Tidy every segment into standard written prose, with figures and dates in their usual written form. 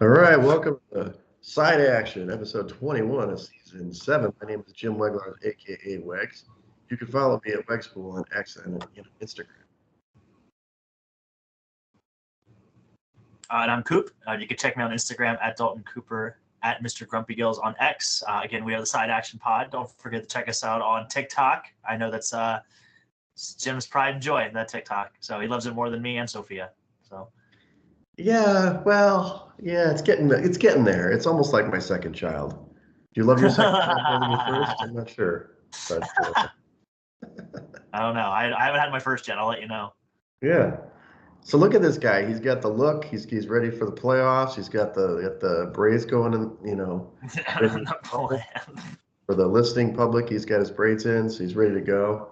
All right, welcome to Side Action, episode 21 of season 7. My name is Jim Wegler, aka Wegs. You can follow me at Wegspool on X and Instagram. And I'm Coop. You can check me on Instagram at Dalton Cooper, at Mr. Grumpy Gills on X. Again, we are the Side Action Pod. Don't forget to check us out on TikTok. I know that's Jim's pride and joy, that TikTok. So he loves it more than me and Sophia. So. Yeah, well, yeah, it's getting there. It's almost like my second child. Do you love your second child more than your first? I'm not sure. But, I don't know. I haven't had my first yet. I'll let you know. Yeah. So look at this guy. He's got the look. He's ready for the playoffs. He's got the braids going in, for the listening public. He's got his braids in, so he's ready to go.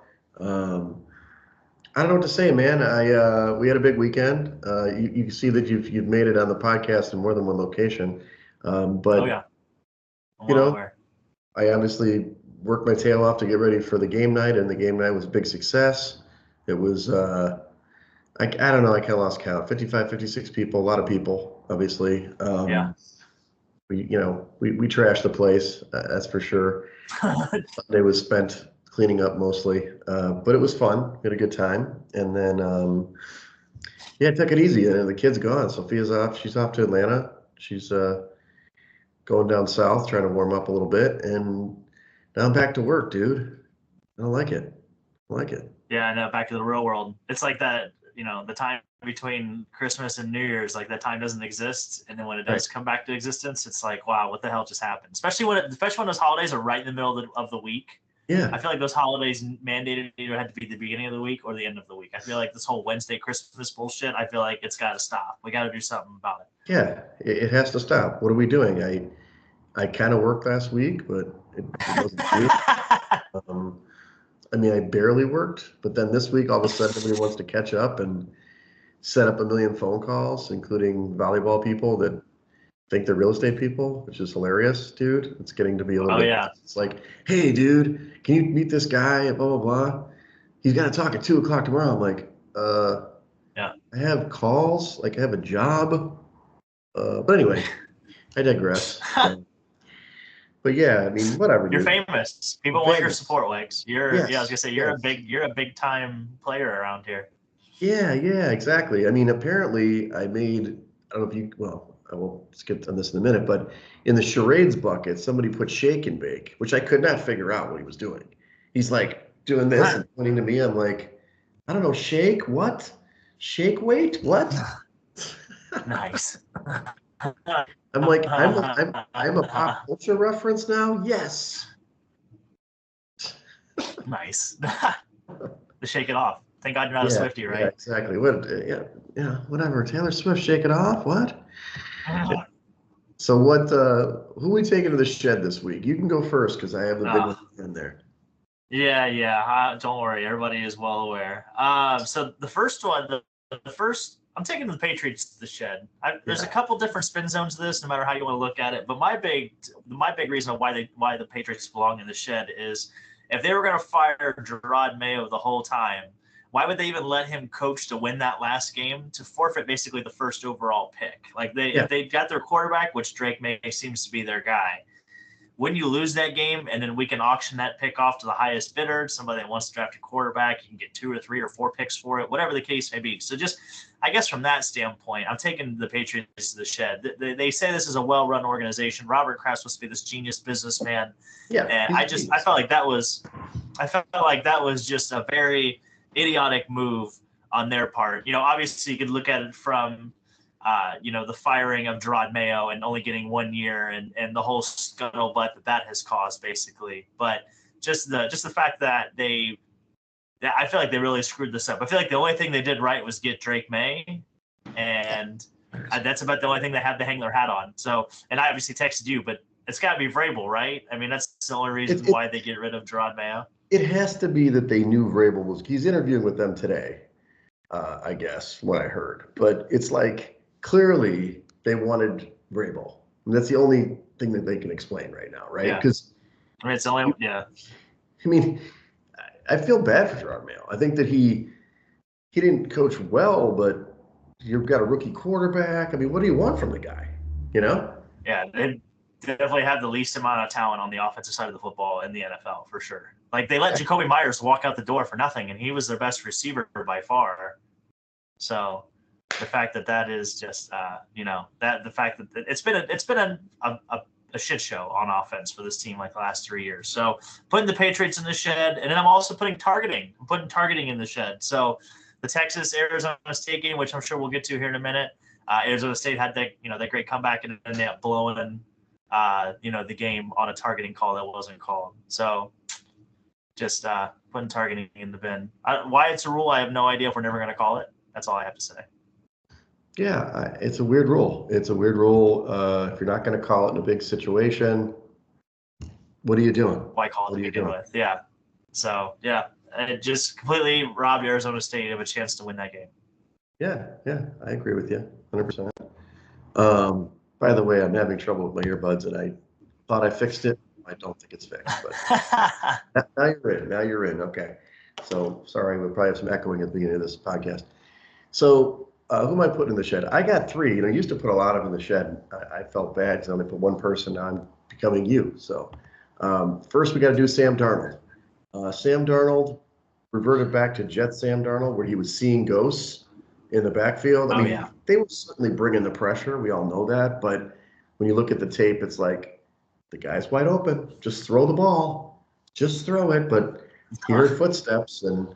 I don't know what to say, man. We had a big weekend. You can see that you've made it on the podcast in more than one location. But oh yeah, I obviously worked my tail off to get ready for the game night, and the game night was a big success. It was I don't know, I kind of lost count. 55, 56 people, a lot of people, obviously. Yeah. We trashed the place, that's for sure. Sunday was spent cleaning up mostly, but it was fun. We had a good time, and then took it easy. And the kid's gone. Sophia's off. She's off to Atlanta. She's going down south, trying to warm up a little bit, and now I'm back to work, dude. I don't like it. I like it. Yeah, I know. Back to the real world. It's like that. The time between Christmas and New Year's, like that time doesn't exist, and then when it does come back to existence, it's like, wow, what the hell just happened? Especially when those holidays are right in the middle of the week. Yeah. I feel like those holidays mandated either had to be the beginning of the week or the end of the week. I feel like this whole Wednesday Christmas bullshit, I feel like it's got to stop. We got to do something about it. Yeah, it has to stop. What are we doing? I kind of worked last week, but it wasn't true. I barely worked, but then this week, all of a sudden, everybody wants to catch up and set up a million phone calls, including volleyball people that think they're real estate people, which is hilarious, dude. It's getting to be a little bit. Yeah. It's like, hey, dude, can you meet this guy? Blah, blah, blah. He's got to talk at 2:00 tomorrow. I'm like, yeah. I have calls, like I have a job. But anyway, I digress. But yeah, whatever. You're dude. famous. People want your support, Wegs. I was gonna say you're a big time player around here. Yeah, exactly. Apparently I made, I don't know if I will skip on this in a minute, but in the charades bucket, somebody put shake and bake, which I could not figure out what he was doing. He's like doing this and pointing to me. I'm like, I don't know, shake what? Shake weight? What? Nice. I'm like, I'm a pop culture reference now? Yes. Nice. To shake it off. Thank God you're not a Swiftie, right? Yeah, exactly. Whatever. Taylor Swift, shake it off? What? So who are we taking to the shed this week? You can go first because I have the big one in there. Yeah. Don't worry. Everybody is well aware. So the first one, I'm taking the Patriots to the shed. There's a couple different spin zones to this, no matter how you want to look at it. But my big reason of why the Patriots belong in the shed is if they were going to fire Gerard Mayo the whole time, why would they even let him coach to win that last game to forfeit basically the first overall pick? Like if they got their quarterback, which Drake May seems to be their guy, when you lose that game and then we can auction that pick off to the highest bidder, somebody that wants to draft a quarterback, you can get 2 or 3 or 4 picks for it, whatever the case may be. So just, I guess from that standpoint, I'm taking the Patriots to the shed. They say this is a well-run organization. Robert Kraft's supposed to be this genius businessman. Yeah. And I felt like that was just a very idiotic move on their part. Obviously you could look at it from the firing of Gerard Mayo and only getting 1 year and the whole scuttlebutt that has caused basically. But just the fact that I feel like they really screwed this up. I feel like the only thing they did right was get Drake May, and that's about the only thing they had to hang their hat on. So, and I obviously texted you, but it's got to be Vrabel, right? That's the only reason why they get rid of Gerard Mayo. It has to be that they knew Vrabel he's interviewing with them today, I guess, what I heard. But it's like, clearly they wanted Vrabel. And that's the only thing that they can explain right now, right? Because it's only, I feel bad for Gerard Mayo. I think that he didn't coach well, but you've got a rookie quarterback. What do you want from the guy? you know? Yeah, they definitely have the least amount of talent on the offensive side of the football in the NFL for sure. Like they let Jacoby Myers walk out the door for nothing, and he was their best receiver by far. So the fact that is just the fact that it's been a shit show on offense for this team like the last 3 years. So putting the Patriots in the shed, and then I'm also putting targeting. I'm putting targeting in the shed. So the Texas Arizona State game, which I'm sure we'll get to here in a minute. Arizona State had that great comeback and then they ended up blowing the game on a targeting call that wasn't called. So just putting targeting in the bin. Why it's a rule, I have no idea if we're never going to call it. That's all I have to say. Yeah, it's a weird rule. It's a weird rule. If you're not going to call it in a big situation, what are you doing? Why call it to begin with? Yeah. So, yeah, it just completely robbed Arizona State of a chance to win that game. Yeah, I agree with you 100%. By the way, I'm having trouble with my earbuds, and I thought I fixed it. I don't think it's fixed, but now you're in. Okay. So sorry, we'll probably have some echoing at the beginning of this podcast. So who am I putting in the shed? I got 3. I used to put a lot of them in the shed. I felt bad because I only put one person on becoming you. So first we got to do Sam Darnold. Sam Darnold reverted back to Jet Sam Darnold, where he was seeing ghosts in the backfield. I mean, they were certainly bringing the pressure. We all know that. But when you look at the tape, it's like the guy's wide open. Just throw the ball. Just throw it. But he heard footsteps and,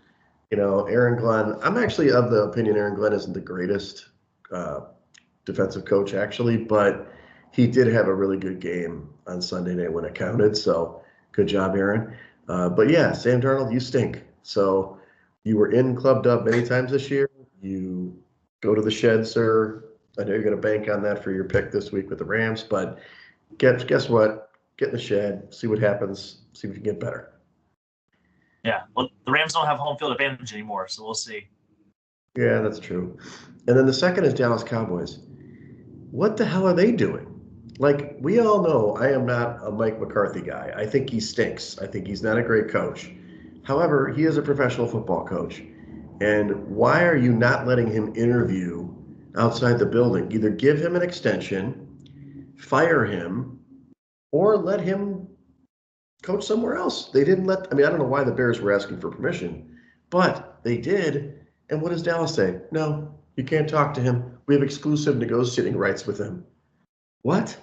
Aaron Glenn. I'm actually of the opinion Aaron Glenn isn't the greatest defensive coach, actually. But he did have a really good game on Sunday night when it counted. So good job, Aaron. But yeah, Sam Darnold, you stink. So you were in Club Dub many times this year. You go to the shed, sir. I know you're going to bank on that for your pick this week with the Rams, but guess what? Get in the shed, see what happens, see if you can get better. Yeah, well, the Rams don't have home field advantage anymore, so we'll see. Yeah, that's true. And then the second is Dallas Cowboys. What the hell are they doing? Like, we all know I am not a Mike McCarthy guy. I think he stinks. I think he's not a great coach. However, he is a professional football coach. And why are you not letting him interview outside the building? Either give him an extension, fire him, or let him coach somewhere else. They didn't I don't know why the Bears were asking for permission, but they did. And what does Dallas say? No, you can't talk to him. We have exclusive negotiating rights with him. What?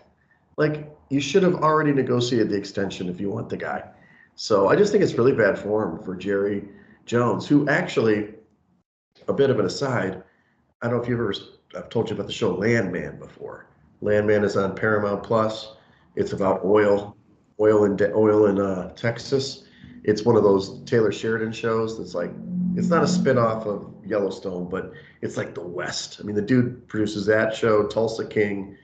Like, you should have already negotiated the extension if you want the guy. So I just think it's really bad form for Jerry Jones, who actually, a bit of an aside, I don't know if I've told you about the show Landman before. Landman is on Paramount Plus. It's about oil in Texas. It's one of those Taylor Sheridan shows that's like, it's not a spinoff of Yellowstone, but it's like the West. I mean, the dude produces that show, Tulsa King,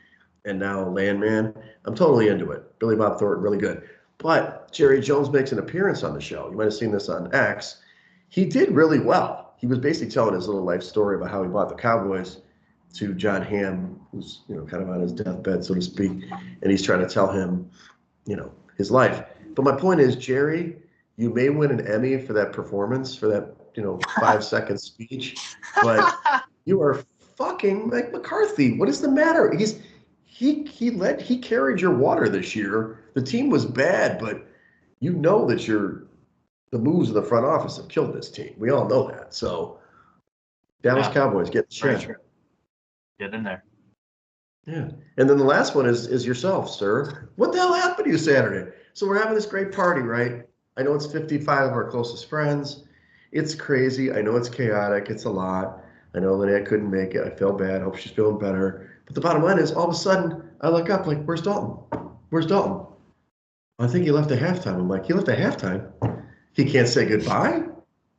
and now Landman. I'm totally into it. Billy Bob Thornton, really good. But Jerry Jones makes an appearance on the show. You might have seen this on X. He did really well. He was basically telling his little life story about how he bought the Cowboys to John Hamm, who's kind of on his deathbed, so to speak, and he's trying to tell him, his life. But my point is, Jerry, you may win an Emmy for that performance, for that 5-second speech, but you are fucking Mike McCarthy. What is the matter? He carried your water this year. The team was bad, but that the moves of the front office have killed this team. We all know that. So Dallas Cowboys, get the shed. Get in there. Yeah. And then the last one is yourself, sir. What the hell happened to you Saturday? So we're having this great party, right? I know it's 55 of our closest friends. It's crazy. I know it's chaotic. It's a lot. I know Lynette couldn't make it. I feel bad. I hope she's feeling better. But the bottom line is, all of a sudden, I look up like, where's Dalton? Where's Dalton? I think he left at halftime. I'm like, he left at halftime? He can't say goodbye?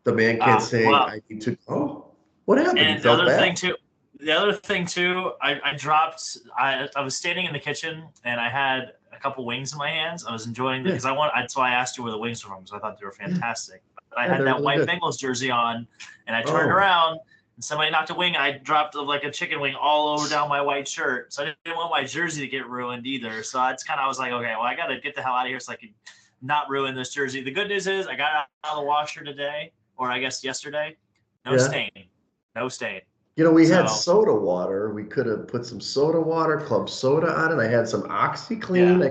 The man can't say, I need to go? What happened? And the other thing too, I was standing in the kitchen and I had a couple wings in my hands. I was enjoying it because so I asked you where the wings were from because I thought they were fantastic. But I had that white Bengals jersey on and I turned around and somebody knocked a wing and I dropped like a chicken wing all over down my white shirt. So I didn't want my jersey to get ruined either. So I was like, okay, well, I got to get the hell out of here so I can not ruin this jersey. The good news is I got it out of the washer today, or I guess yesterday. No stain. We had So soda water. We could have put some soda water, club soda on it. I had some OxyClean. yeah,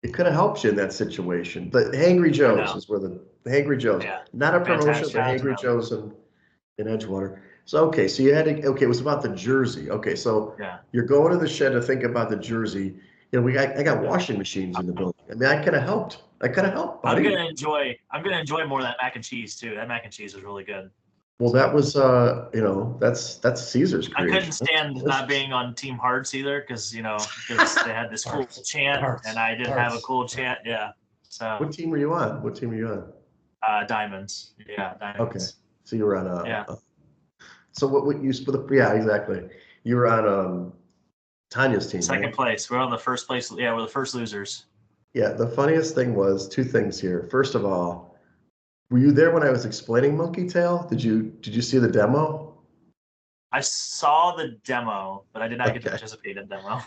It could have helped you in that situation. But Hangry I Joe's know. is where the Hangry Joe's, Yeah, not a promotion, fantastic. but Shout out to Hangry them. Joe's in Edgewater. So, okay, so you had to, okay, it was about the jersey. Okay, so Yeah. you're going to the shed to think about the jersey. I got washing machines in the building. I mean, I could have helped. I could have helped, I'm buddy. gonna enjoy. I'm gonna enjoy more of that mac and cheese too. That mac and cheese was really good. Well, that So was, that's Caesar's I couldn't creation. That's stand not delicious. being on Team Hearts either because they had this cool chant Hearts. and I didn't have a Hearts. cool chant. Yeah. So What team were you on? What team were you on? diamonds. Yeah, Okay, diamonds. so you were on Yeah. so what you split? Yeah, exactly. You were on Tanya's team, Second right? place. We're on the first place. Yeah, we're the first losers. Yeah, the funniest thing was two things here. First of all, were you there when I was explaining Monkey Tail? Did you see the demo? I saw the demo, but I did not get to Okay. participate in the demo.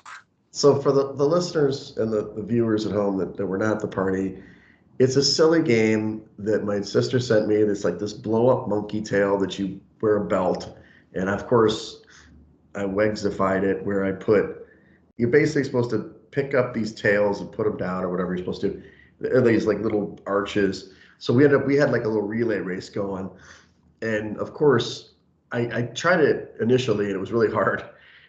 So for the listeners and the viewers at home that were not at the party, it's a silly game that my sister sent me. It's like this blow up monkey tail that you wear a belt. And of course, I Wegsified it where you're basically supposed to pick up these tails and put them down or whatever you're supposed to. They're these like little arches. So we had like a little relay race going. And of course, I tried it initially and it was really hard.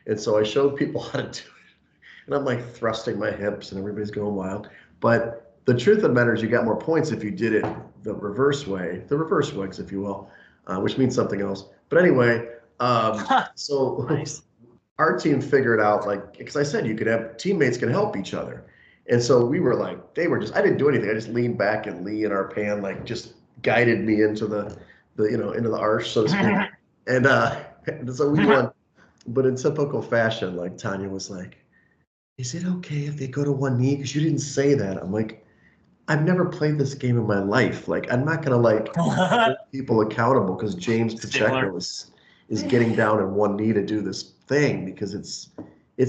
And so I showed people how to do it. And I'm like thrusting my hips and everybody's going wild. But the truth of the matter is you got more points if you did it the reverse way, the reverse Wegs, if you will, which means something else. But anyway, so Nice. our team figured out, like, because I said you could have teammates can help each other. And so we were like, I didn't do anything. I just leaned back and Lee and our pan like just guided me into into the arch, so to speak. And so we won. But in typical fashion, like Tanya was like, is it okay if they go to one knee? Because you didn't say that. I'm like, I've never played this game in my life. Like, I'm not gonna like hold people accountable because James Stickler. Pacheco is getting down in one knee to do this thing because it's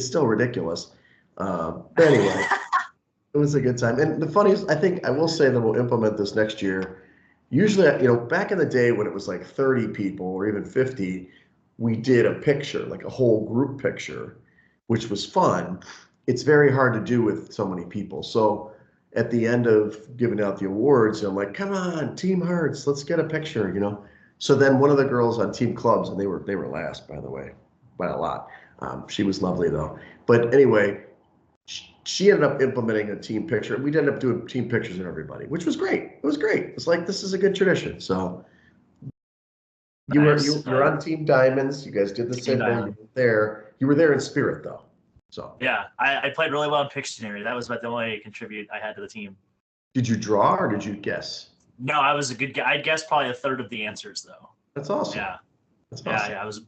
still ridiculous. But anyway, it was a good time. And the funniest, I think I will say that we'll implement this next year. Usually, back in the day when it was like 30 people or even 50, we did a picture, like a whole group picture, which was fun. It's very hard to do with so many people. So at the end of giving out the awards, I'm like, come on, Team Hearts, let's get a picture. So then one of the girls on Team Clubs, and they were last, by the way, by a lot. She was lovely though. But anyway, she ended up implementing a team picture. We ended up doing team pictures of everybody, which was great. It was great. It's like this is a good tradition. So Nice. you're on Team Diamonds. You guys did the Team symbol. Diamond. You were there in spirit though. So Yeah, I played really well in Pictionary. That was about the only contribute I had to the team. did you draw or did you guess? No, I was a good guy. I guessed probably a third of the answers though. That's awesome. Yeah, That's yeah, awesome. yeah. I was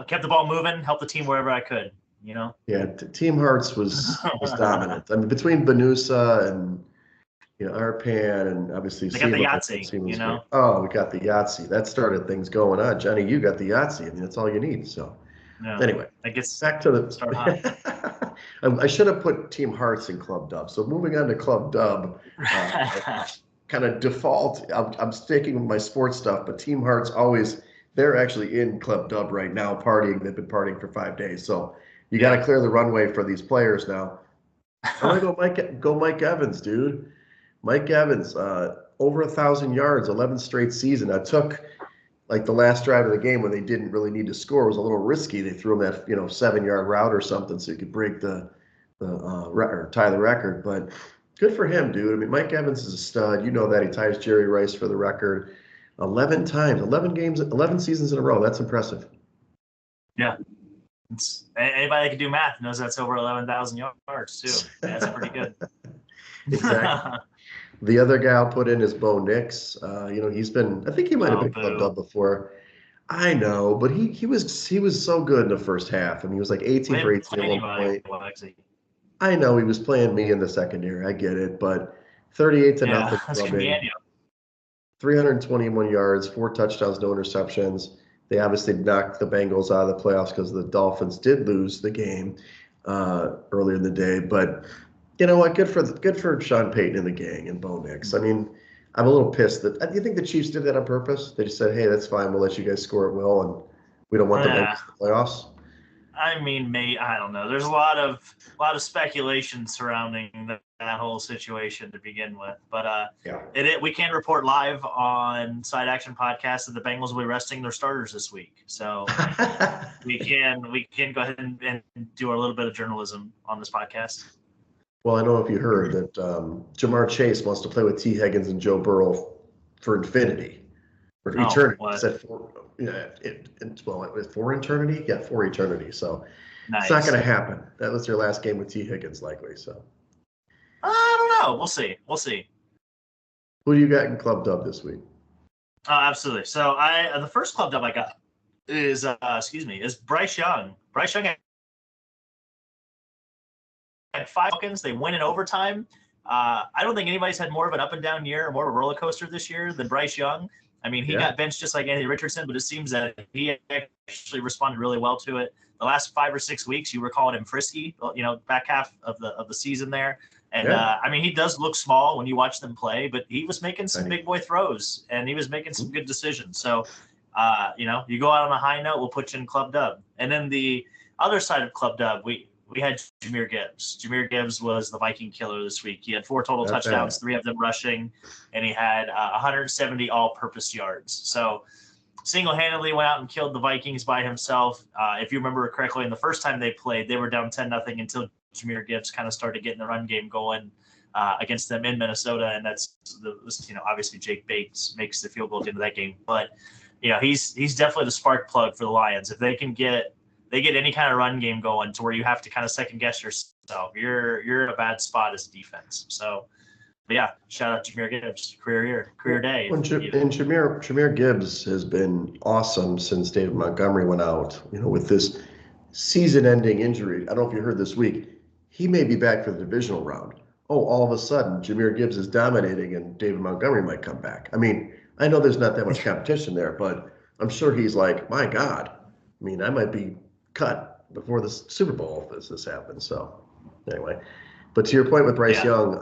kept the ball moving, helped the team wherever I could. Yeah, Team Hearts was dominant. I mean, between Benusa and Arpan and obviously They got the Seema, Yahtzee. Seema was great. Oh, we got the Yahtzee. That started things going on. Johnny, you got the Yahtzee. I mean, that's all you need. So Yeah, anyway, it gets back to start hot. the. I should have put Team Hearts in Club Dub. So moving on to Club Dub, kind of default. I'm sticking with my sports stuff, but Team Hearts always. They're actually in Club Dub right now, partying. They've been partying for 5 days. So you got to clear the runway for these players now. I'm gonna go Mike Evans, dude. Mike Evans, over 1,000 yards, 11 straight season. I took like the last drive of the game when they didn't really need to score. It was a little risky. They threw him that 7-yard route or something so he could break the record, tie the record. But good for him, dude. I mean, Mike Evans is a stud. You know that he ties Jerry Rice for the record 11 times, 11 games, 11 seasons in a row. That's impressive. Yeah. Anybody that can do math knows that's over 11,000 yards too. That's pretty good. Exactly. The other guy I'll put in is Bo Nix. He's been. I think he might have been clubbed up before. I know, but he was so good in the first half. I mean, he was like 18 for 18 at one point. I know he was playing me in the secondary. I get it, but 38-0 clubbing, 321 yards, 4 touchdowns, no interceptions. They obviously knocked the Bengals out of the playoffs because the Dolphins did lose the game earlier in the day. But you know what? Good for Sean Payton and the gang and Bo Nix. I mean, I'm a little pissed that. Do you think the Chiefs did that on purpose? They just said, "Hey, that's fine. We'll let you guys score at will." We don't want them in Yeah. the playoffs. I mean, I don't know. There's a lot of speculation surrounding that whole situation to begin with, but we can report live on Side Action Podcast that the Bengals will be resting their starters this week, so we can go ahead and do a little bit of journalism on this podcast. Well, I know if you heard that Jamar Chase wants to play with T. Higgins and Joe Burrow for infinity. For eternity. What? Said for eternity? Yeah, for eternity. So nice. It's not going to happen. That was their last game with T. Higgins, likely. So I don't know. We'll see. Who do you got in Club Dub this week? Absolutely. So the first Club Dub I got is Bryce Young. Bryce Young had 5 Falcons. They win in overtime. I don't think anybody's had more of an up and down year or more of a roller coaster this year than Bryce Young. I mean, he got benched just like Anthony Richardson, but it seems that he actually responded really well to it. The last 5 or 6 weeks, you were calling him frisky, back half of the season there. And I mean, he does look small when you watch them play, but he was making some big boy throws and he was making some good decisions. So, you go out on a high note, we'll put you in Club Dub. And then the other side of Club Dub, we had Jahmyr Gibbs. Jahmyr Gibbs was the Viking killer this week. He had 4 total touchdowns, 3 of them rushing, and he had 170 all-purpose yards. So single-handedly went out and killed the Vikings by himself. If you remember correctly, in the first time they played, they were down 10-0 until Jahmyr Gibbs kind of started getting the run game going against them in Minnesota, and that's obviously Jake Bates makes the field goal at the end of that game. But he's definitely the spark plug for the Lions. If they can get any kind of run game going to where you have to kind of second guess yourself, you're in a bad spot as a defense. So, but yeah, shout out to Jahmyr Gibbs, career day. And Jahmyr Gibbs has been awesome since David Montgomery went out. With this season-ending injury, I don't know if you heard this week, he may be back for the divisional round. Oh, all of a sudden, Jahmyr Gibbs is dominating, and David Montgomery might come back. I mean, I know there's not that much competition there, but I'm sure he's like, my God. I mean, I might be cut before the Super Bowl if this happens. So anyway, but to your point with Bryce Young,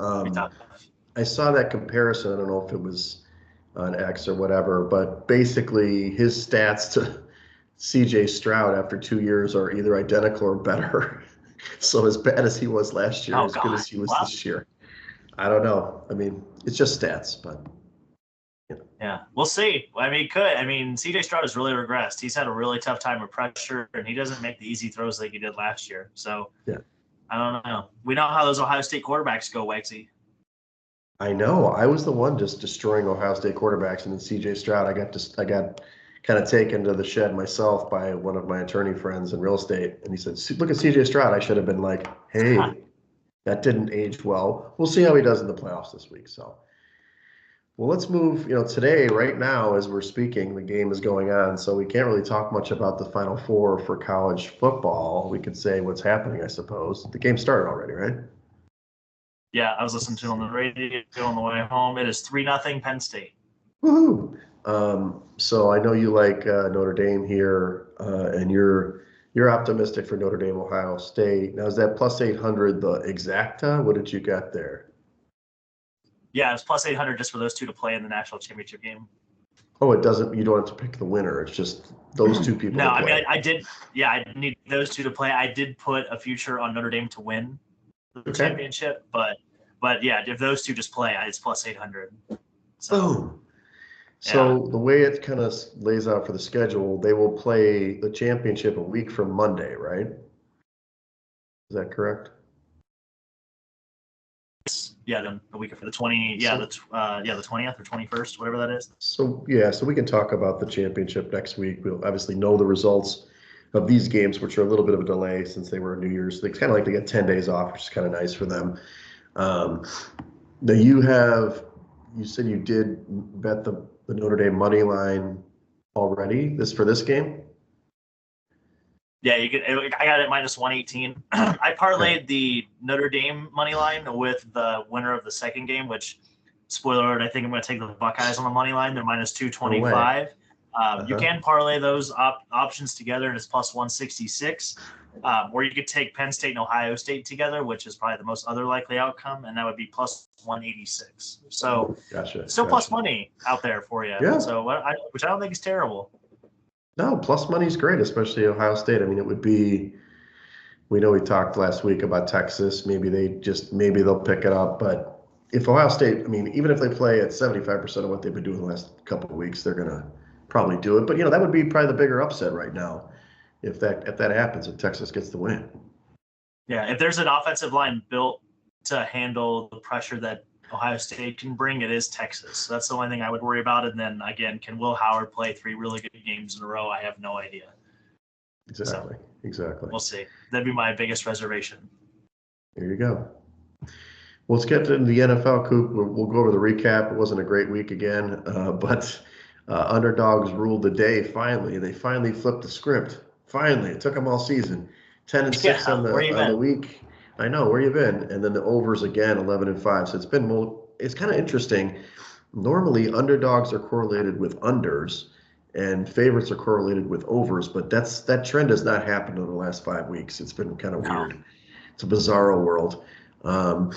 I saw that comparison. I don't know if it was on X or whatever, but basically his stats to CJ Stroud after 2 years are either identical or better. So as bad as he was last year, good as he was this year. I don't know. I mean, it's just stats, but. Yeah, we'll see. I mean, CJ Stroud has really regressed. He's had a really tough time with pressure, and he doesn't make the easy throws like he did last year. So, I don't know. We know how those Ohio State quarterbacks go, Wegsy. I know. I was the one just destroying Ohio State quarterbacks, and then CJ Stroud, I got kind of taken to the shed myself by one of my attorney friends in real estate, and he said, "Look at CJ Stroud." I should have been like, "Hey, that didn't age well. We'll see how he does in the playoffs this week." So. Well, let's move, today, right now, as we're speaking, the game is going on, so we can't really talk much about the Final Four for college football. We could say what's happening, I suppose. The game started already, right? Yeah, I was listening to it on the radio on the way home. It is 3-0 Penn State. Woohoo! So I know you like Notre Dame here, and you're optimistic for Notre Dame, Ohio State. Now, is that plus 800 the exacta? What did you got there? Yeah, it's plus 800 just for those two to play in the national championship game. Oh, it doesn't. You don't have to pick the winner. It's just those two people. No, I mean I did. Yeah, I need those two to play. I did put a future on Notre Dame to win the championship, but yeah, if those two just play, it's plus 800. So, the way it kind of lays out for the schedule, they will play the championship a week from Monday, right? Is that correct? Yeah, then the week for the 20. Yeah, the 20th or 21st, whatever that is. So we can talk about the championship next week. We'll obviously know the results of these games, which are a little bit of a delay since they were New Year's. It's kind of like they get 10 days off, which is kind of nice for them. Now you said you did bet the Notre Dame money line already for this game. Yeah, I got it minus 118. I parlayed the Notre Dame money line with the winner of the second game, which, spoiler alert, I think I'm going to take the Buckeyes on the money line. They're minus 225. You can parlay those options together, and it's plus 166. Or you could take Penn State and Ohio State together, which is probably the most other likely outcome, and that would be plus 186. So, plus money out there for you. Yeah. So, which I don't think is terrible. No, plus money's great, especially Ohio State. I mean, it would be. We know we talked last week about Texas. Maybe they'll pick it up. But if Ohio State, I mean, even if they play at 75% of what they've been doing the last couple of weeks, they're gonna probably do it. But that would be probably the bigger upset right now if that happens, if Texas gets the win. Yeah, if there's an offensive line built to handle the pressure that Ohio State can bring, it is Texas. So that's the only thing I would worry about. And then again, can Will Howard play 3 really good games in a row? I have no idea. Exactly. So, Exactly. we'll see. That'd be my biggest reservation. There you go. Well, let's get into the NFL, Coop. We'll go over the recap. It wasn't a great week again, but underdogs ruled the day. Finally, they finally flipped the script. Finally, it took them all season. 10-6 Yeah, on where you the been? week. I know where you been, and then the overs again, 11-5. So it's kind of interesting. Normally, underdogs are correlated with unders, and favorites are correlated with overs, but that trend has not happened in the last 5 weeks. It's been kind of No. weird. It's a bizarro world. Um,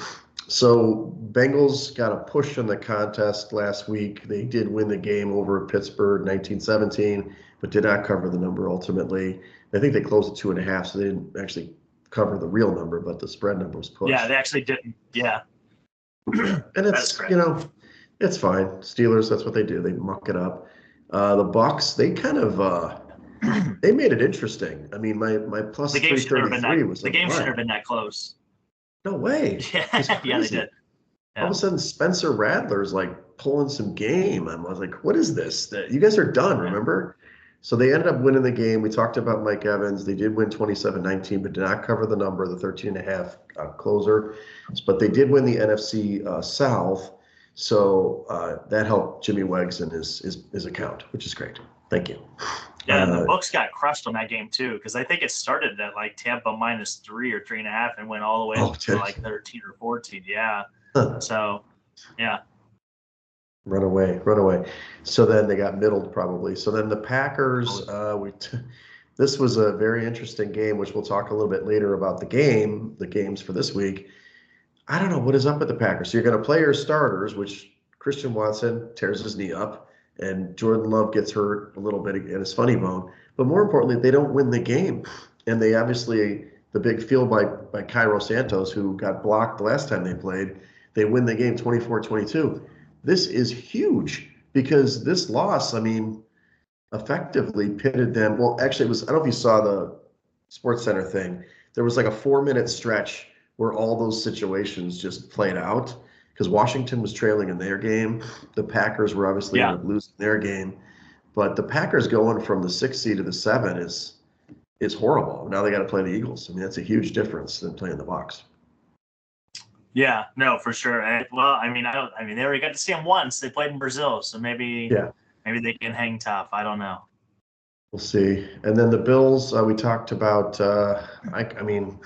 so Bengals got a push in the contest last week. They did win the game over Pittsburgh 19-17, but did not cover the number ultimately. I think they closed at 2.5, so they didn't actually cover the real number, but the spread number was pushed. Yeah, they actually didn't. Yeah. Yeah. And That's correct. it's fine. Steelers, that's what they do. They muck it up. The Bucks, they kind of they made it interesting. I mean, my plus The game should never been 333 that. was The on the game should line. have been that close. No way. It's Yeah, yeah, they crazy. did. All of Yeah. a sudden, Spencer Rattler's like pulling some game. I was like, what is this? You guys are done, Yeah. remember? So they ended up winning the game. We talked about Mike Evans. They did win 27-19, but did not cover the number, the 13.5 closer. But they did win the NFC South. So that helped Jimmy Wegs in his account, which is great. Thank you. Yeah, and the books got crushed on that game too, because I think it started at like Tampa -3 or 3.5 and went all the way up to like 13 or 14. Yeah. So, yeah. Run away, run away. So then they got middled probably. So then the Packers, this was a very interesting game, which we'll talk a little bit later about the games for this week. I don't know what is up with the Packers. So you're going to play your starters, which Christian Watson tears his knee up, and Jordan Love gets hurt a little bit in his funny bone. But more importantly, they don't win the game, and they obviously the big field by Cairo Santos, who got blocked the last time they played. They win the game 24-22. This is huge because this loss, I mean, effectively pitted them. Well, actually, it was. I don't know if you saw the Sports Center thing. There was like a 4-minute stretch where all those situations just played out because Washington was trailing in their game. The Packers were obviously Yeah. losing their game, but the Packers going from the 6th seed to the 7 is horrible. Now they got to play the Eagles. I mean, that's a huge difference than playing the Bucs. Yeah, no, for sure. Well, I mean, they already got to see them once. They played in Brazil, so maybe they can hang tough. I don't know. We'll see. And then the Bills, we talked about. I mean,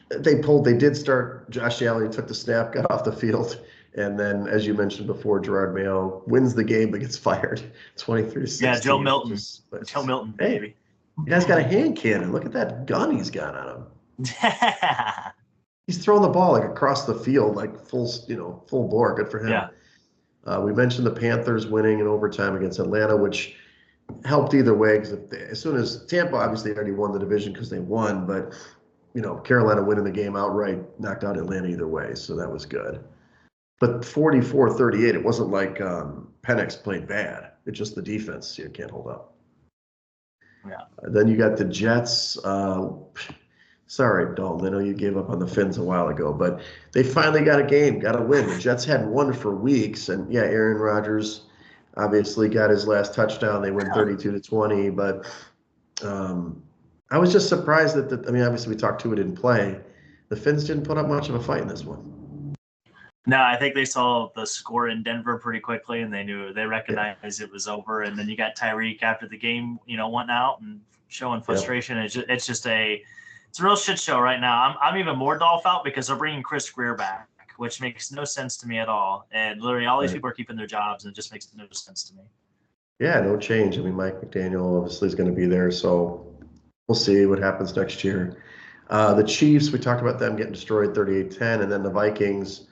they did start. Josh Allen took the snap, got off the field, and then, as you mentioned before, Gerard Mayo wins the game but gets fired 23-16. Yeah, Joe Milton. Joe Milton, hey, baby. The guy's got a hand cannon. Look at that gun he's got on him. Yeah. He's throwing the ball like across the field, like full bore. Good for him. Yeah. We mentioned the Panthers winning in overtime against Atlanta, which helped either way. Because as soon as Tampa obviously already won the division because they won, but Carolina winning the game outright knocked out Atlanta either way, so that was good. But 44-38, it wasn't like Penix played bad. It's just the defense you can't hold up. Yeah. Then you got the Jets. Sorry, Dalton. I know you gave up on the Finns a while ago, but they finally got a game, got a win. The Jets hadn't won for weeks, and yeah, Aaron Rodgers obviously got his last touchdown. They win 32-20, but I was just surprised that obviously we talked to it didn't play. The Finns didn't put up much of a fight in this one. No, I think they saw the score in Denver pretty quickly, and they recognized it was over. And then you got Tyreek after the game, went out and showing frustration. Yep. It's a real shit show right now. I'm even more dolph out because they're bringing Chris Greer back, which makes no sense to me at all. And literally all these people are keeping their jobs, and it just makes no sense to me. Yeah, no change. I mean, Mike McDaniel obviously is going to be there, so we'll see what happens next year. The Chiefs, we talked about them getting destroyed 38-10, and then the Vikings,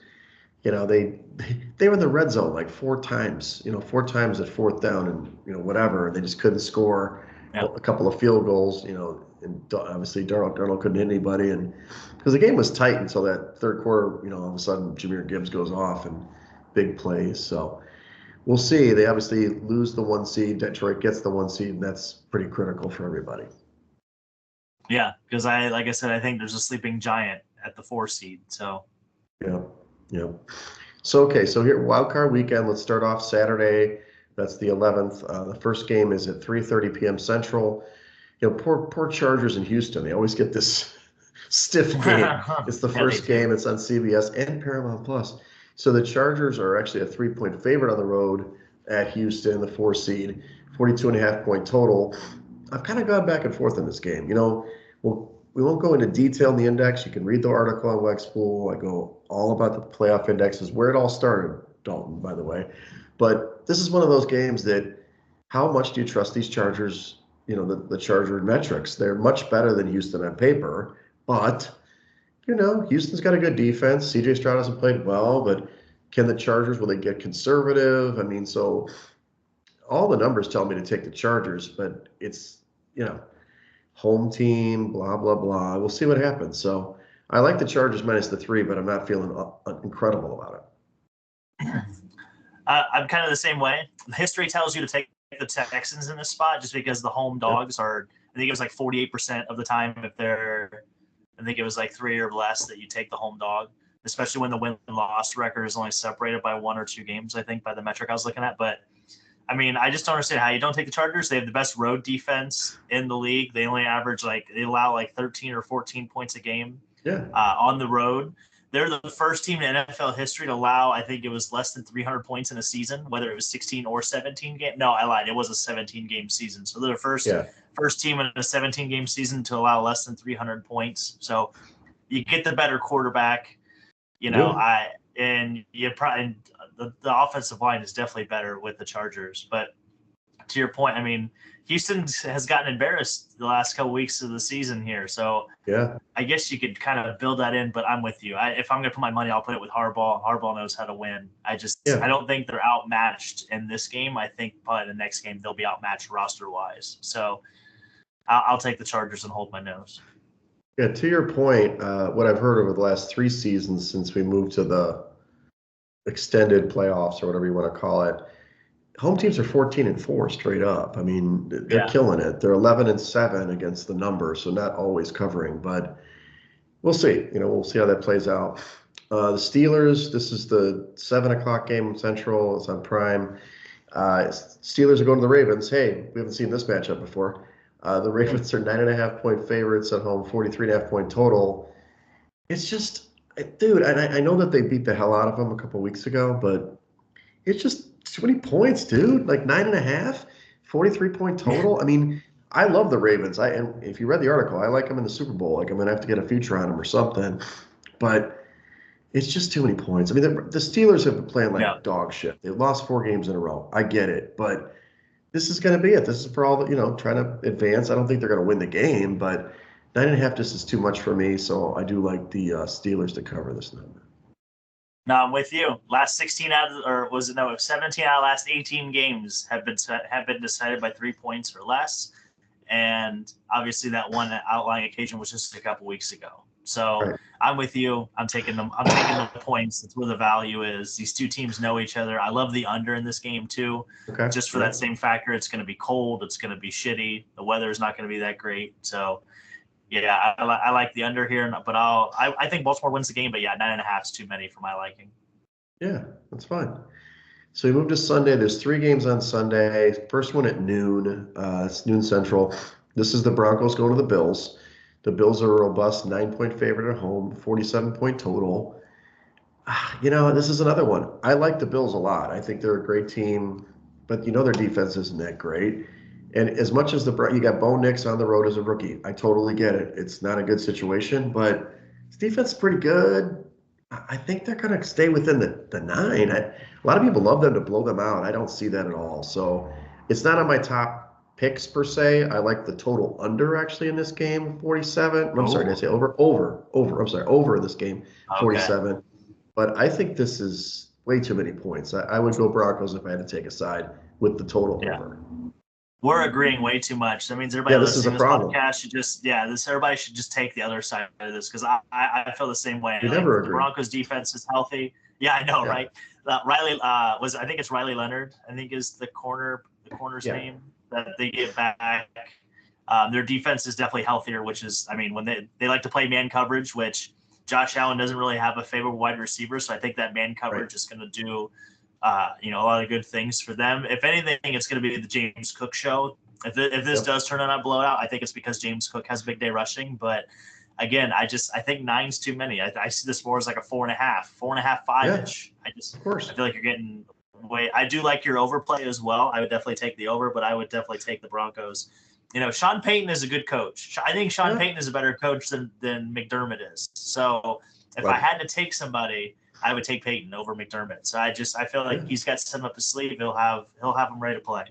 they were in the red zone like 4 times, 4 times at fourth down and, whatever. They just couldn't score Yeah. a couple of field goals, and obviously Darnold couldn't hit anybody. And because the game was tight until that third quarter, all of a sudden Jahmyr Gibbs goes off and big plays. So we'll see. They obviously lose the 1 seed. Detroit gets the 1 seed, and that's pretty critical for everybody. Yeah, because like I said, I think there's a sleeping giant at the 4 seed. So. Yeah. So here, wild card weekend. Let's start off Saturday. That's the 11th. The first game is at 3:30 p.m. Central. Poor Chargers in Houston. They always get this stiff game. It's the first game. It's on CBS and Paramount Plus. So the Chargers are actually a 3-point favorite on the road at Houston, the 4 seed, 42.5-point total. I've kind of gone back and forth in this game. We won't go into detail in the index. You can read the article on Wegspool. I go all about the playoff indexes, where it all started, Dalton, by the way. But this is one of those games that how much do you trust these Chargers, the Charger metrics? They're much better than Houston on paper, but, Houston's got a good defense. CJ Stroud hasn't played well, but can the Chargers, will they get conservative? I mean, so all the numbers tell me to take the Chargers, but it's, home team, blah, blah, blah. We'll see what happens. So I like the Chargers minus the 3, but I'm not feeling incredible about it. I'm kind of the same way. History tells you to take the Texans in this spot just because the home dogs are, I think it was like 48% of the time I think it was like 3 or less that you take the home dog, especially when the win-loss record is only separated by 1 or 2 games, I think, by the metric I was looking at. But I mean, I just don't understand how you don't take the Chargers. They have the best road defense in the league. They only average they allow like 13 or 14 points a game on the road. They're the first team in NFL history to allow, I think it was less than 300 points in a season, whether it was 16 or 17 game. No, I lied. It was a 17-game season. So they're the first team in a 17-game season to allow less than 300 points. So you get the better quarterback, and you probably the offensive line is definitely better with the Chargers. But to your point, I mean, Houston has gotten embarrassed the last couple weeks of the season here. So I guess you could kind of build that in, but I'm with you. If I'm going to put my money, I'll put it with Harbaugh. Harbaugh knows how to win. I don't think they're outmatched in this game. I think probably the next game they'll be outmatched roster-wise. So I'll take the Chargers and hold my nose. Yeah, to your point, what I've heard over the last 3 seasons since we moved to the extended playoffs or whatever you want to call it, home teams are 14-4 straight up. I mean, they're killing it. They're 11-7 against the number, so not always covering, but we'll see. We'll see how that plays out. The Steelers, this is the 7:00 game Central. It's on Prime. Steelers are going to the Ravens. Hey, we haven't seen this matchup before. The Ravens are 9.5-point favorites at home, 43.5-point total. It's just, dude, and I know that they beat the hell out of them a couple weeks ago, but it's just too many points, dude. Like 9.5, 43-point total. I mean, I love the Ravens. And if you read the article, I like them in the Super Bowl. Like, I'm going to have to get a feature on them or something. But it's just too many points. I mean, the Steelers have been playing like dog shit. They lost 4 games in a row. I get it. But this is going to be it. This is for all the, trying to advance. I don't think they're going to win the game, but 9.5 just is too much for me. So I do like the Steelers to cover this number. No, I'm with you. Last 17 out of last 18 games have been decided by 3 points or less, and obviously that one outlying occasion was just a couple weeks ago. So I'm with you. I'm taking the points. That's where the value is. These two teams know each other. I love the under in this game too, just for that same factor. It's going to be cold. It's going to be shitty. The weather is not going to be that great. So. Yeah, I like the under here, but I think Baltimore wins the game. But 9.5 is too many for my liking. Yeah, that's fine. So we move to Sunday. There's 3 games on Sunday. First one at noon. It's noon Central. This is the Broncos going to the Bills. The Bills are a robust 9-point favorite at home, 47-point total. This is another one. I like the Bills a lot. I think they're a great team, but their defense isn't that great. And as much as you got Bo Nix on the road as a rookie, I totally get it. It's not a good situation, but his defense is pretty good. I think they're going to stay within the 9. A lot of people love them to blow them out. I don't see that at all. So it's not on my top picks per se. I like the total under actually in this game, 47. I'm sorry, did I say over? Over. I'm sorry, over in this game, 47. but I think this is way too many points. I would go Broncos if I had to take a side with the total over. We're agreeing way too much. That means everybody this is a listening to this problem. podcast should everybody should just take the other side of this, because I feel the same way. We like, never the agree. Broncos defense is healthy. Yeah, I know, right? Riley I think it's Riley Leonard, I think is the corner's name that they get back. Their defense is definitely healthier, which is, I mean, when they like to play man coverage, which Josh Allen doesn't really have a favorable wide receiver. So I think that man coverage is going to do, a lot of good things for them. If anything, it's going to be the James Cook show. If this does turn out a blowout, I think it's because James Cook has a big day rushing. But again, I think 9's too many. I see this more as like a 4.5, 5-ish. Of course. I feel like you're getting way. I do like your overplay as well. I would definitely take the over, but I would definitely take the Broncos. Sean Payton is a good coach. I think Sean Payton is a better coach than McDermott is. So if I had to take somebody, I would take Payton over McDermott. So I feel like he's got some up his sleeve. He'll have him ready to play.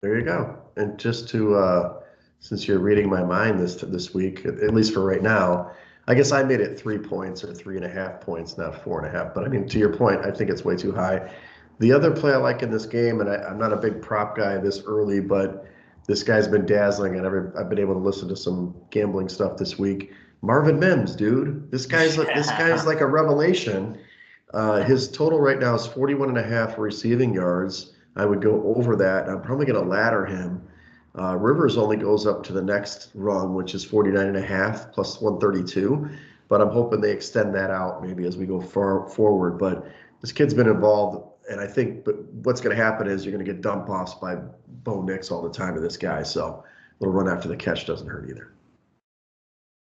There you go. And just to since you're reading my mind this week, at least for right now, I guess I made it 3 points or 3.5 points, not 4.5. But I mean, to your point, I think it's way too high. The other play I like in this game, and I'm not a big prop guy this early, but this guy's been dazzling, and I've been able to listen to some gambling stuff this week. Marvin Mims, dude, this guy's like a revelation. His total right now is 41.5 receiving yards. I would go over that. I'm probably going to ladder him. Rivers only goes up to the next rung, which is 49.5 plus 132. But I'm hoping they extend that out maybe as we go forward. But this kid's been involved. And I think what's going to happen is you're going to get dump offs by Bo Nix all the time to this guy. So a little run after the catch doesn't hurt either.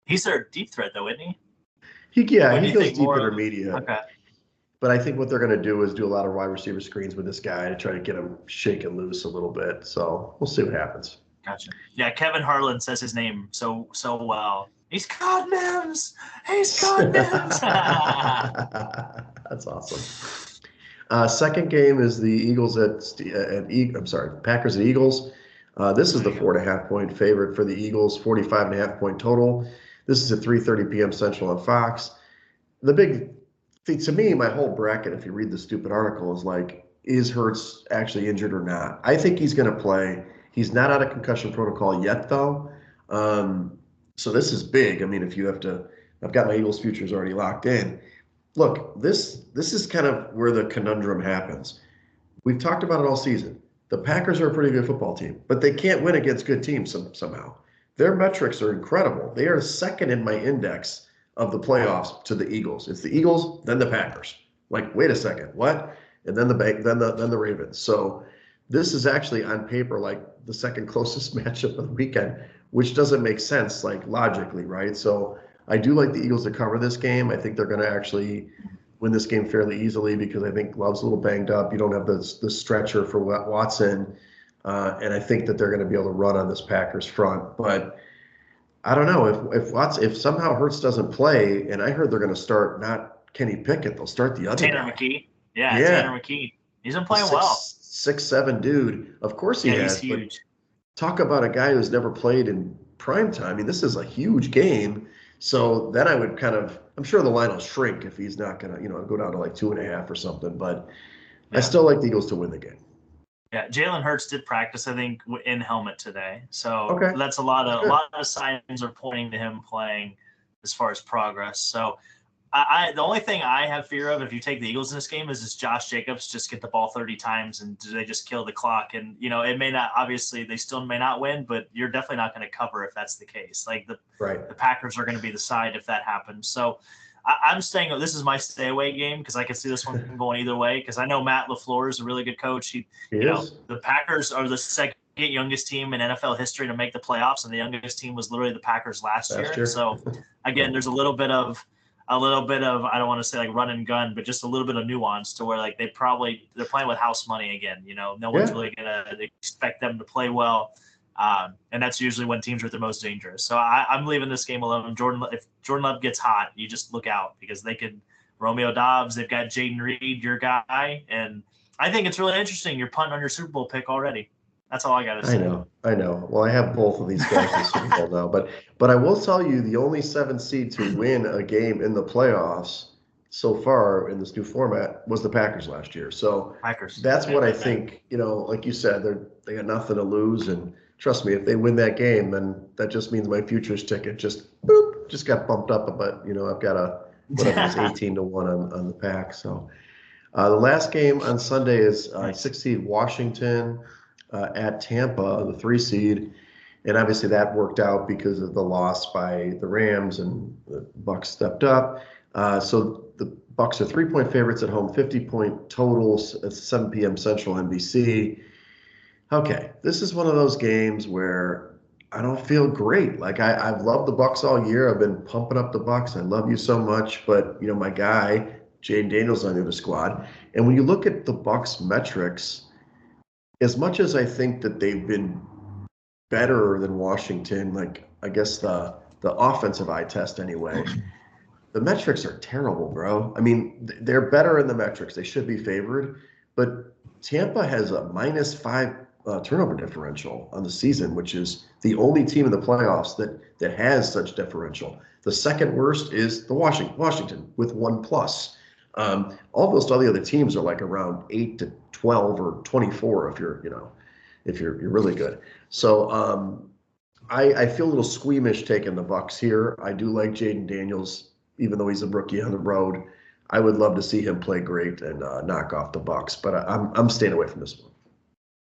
He's their deep threat, though, isn't he? He goes deep intermediate. Okay. But I think what they're going to do is do a lot of wide receiver screens with this guy to try to get him shaken loose a little bit. So we'll see what happens. Gotcha. Yeah, Kevin Harlan says his name so well. He's caught Mims. He's caught Mims. That's awesome. Second game is the Eagles Packers at Eagles. This is the 4.5 point favorite for the Eagles, 45.5 point total. This is at 3:30 p.m. Central on Fox. The big thing to me, my whole bracket, if you read the stupid article, is like, is Hurts actually injured or not? I think he's going to play. He's not out of concussion protocol yet, though. So this is big. I mean, I've got my Eagles futures already locked in. Look, this is kind of where the conundrum happens. We've talked about it all season. The Packers are a pretty good football team, but they can't win against good teams somehow. Their metrics are incredible. They are second in my index of the playoffs to the Eagles. It's the Eagles, then the Packers. Like, wait a second, what? And then the Ravens. So this is actually on paper like the second closest matchup of the weekend, which doesn't make sense, like logically, right? So I do like the Eagles to cover this game. I think they're going to actually win this game fairly easily because I think Love's a little banged up. You don't have the stretcher for Watson. And I think that they're going to be able to run on this Packers front. But I don't know if somehow Hurts doesn't play, and I heard they're going to start not Kenny Pickett, they'll start the other Tanner guy. McKee. Yeah, Tanner McKee. He's been playing well. 6'7" dude. Of course he has. He's huge. Talk about a guy who's never played in prime time. I mean, this is a huge game. So then I would I'm sure the line will shrink if he's not going to, go down to like 2.5 or something. But I still like the Eagles to win the game. Yeah, Jalen Hurts did practice, I think, in helmet today. So that's a lot of signs are pointing to him playing as far as progress. So the only thing I have fear of if you take the Eagles in this game is Josh Jacobs just get the ball 30 times and do they just kill the clock? And, it may not, obviously they still may not win, but you're definitely not going to cover if that's the case. Like the Packers are going to be the side if that happens. So I'm staying, this is my stay away game because I can see this one going either way because I know Matt LaFleur is a really good coach. He the Packers are the second youngest team in NFL history to make the playoffs, and the youngest team was literally the Packers last year. So again, there's a little bit of I don't want to say like run and gun, but just a little bit of nuance to where like they're playing with house money again. No one's really gonna expect them to play well, and that's usually when teams are the most dangerous. So I'm leaving this game alone. If Jordan Love gets hot, you just look out because they could Romeo Dobbs. They've got Jaden Reed, your guy, and I think it's really interesting. You're punting on your Super Bowl pick already. That's all I got to say. I know. Well, I have both of these guys in the Super Bowl now, but I will tell you the only 7 seed to win a game in the playoffs so far in this new format was the Packers last year. So Packers. that's what I think, like you said, they got nothing to lose. And trust me, if they win that game, then that just means my futures ticket just got bumped up. But, I've got whatever it is, 18-1 on the Pack. So the last game on Sunday is 6 seed Washington at Tampa, the 3 seed. And obviously that worked out because of the loss by the Rams, and the Bucs stepped up. So the Bucs are 3-point favorites at home, 50-point totals at 7 p.m. Central NBC. Okay, this is one of those games where I don't feel great. Like I've loved the Bucs all year. I've been pumping up the Bucs. I love you so much, but my guy Jaden Daniels on the other squad. And when you look at the Bucs metrics, as much as I think that they've been better than Washington, like I guess the offensive eye test anyway, the metrics are terrible, bro. I mean, they're better in the metrics. They should be favored, but Tampa has a -5 turnover differential on the season, which is the only team in the playoffs that has such differential. The second worst is the Washington with 1+. Almost all the other teams are like around 8 to 12 or 24 if you're really good. So I feel a little squeamish taking the Bucs here. I do like Jaden Daniels, even though he's a rookie on the road. I would love to see him play great and knock off the Bucs, but I'm staying away from this one.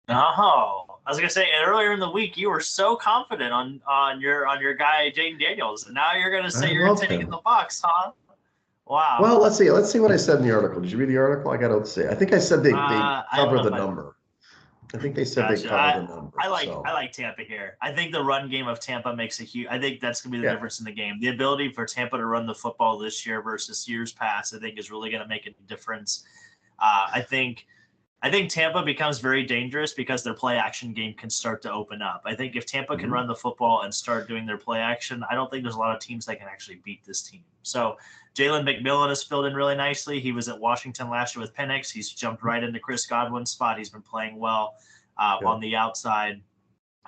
Oh, I was gonna say earlier in the week you were so confident on your guy Jaden Daniels, and now you're gonna say you're taking the Bucs, huh? Wow. Well, let's see what I said in the article. Did you read the article? I got to say. I think I said they cover the number. I think they said they cover the number. I like Tampa here. I think the run game of Tampa makes a huge. I think that's going to be the difference in the game. The ability for Tampa to run the football this year versus years past, I think, is really going to make a difference. I think Tampa becomes very dangerous because their play action game can start to open up. I think if Tampa can run the football and start doing their play action, I don't think there's a lot of teams that can actually beat this team. So Jalen McMillan has filled in really nicely. He was at Washington last year with Penix. He's jumped right into Chris Godwin's spot. He's been playing well on the outside.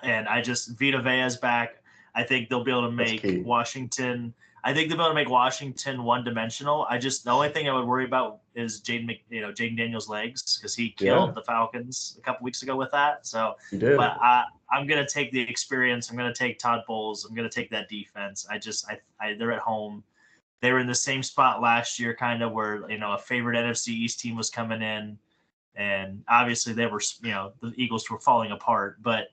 And Vita Vea's back. I think they'll be able to make Washington – I think they'll be able to make Washington one-dimensional. The only thing I would worry about is Jaden Daniels' legs, because he killed the Falcons a couple weeks ago with that. So, he did. But I'm going to take the experience. I'm going to take Todd Bowles. I'm going to take that defense. They're at home. They were in the same spot last year, kind of where a favorite NFC East team was coming in, and obviously they were the Eagles were falling apart. But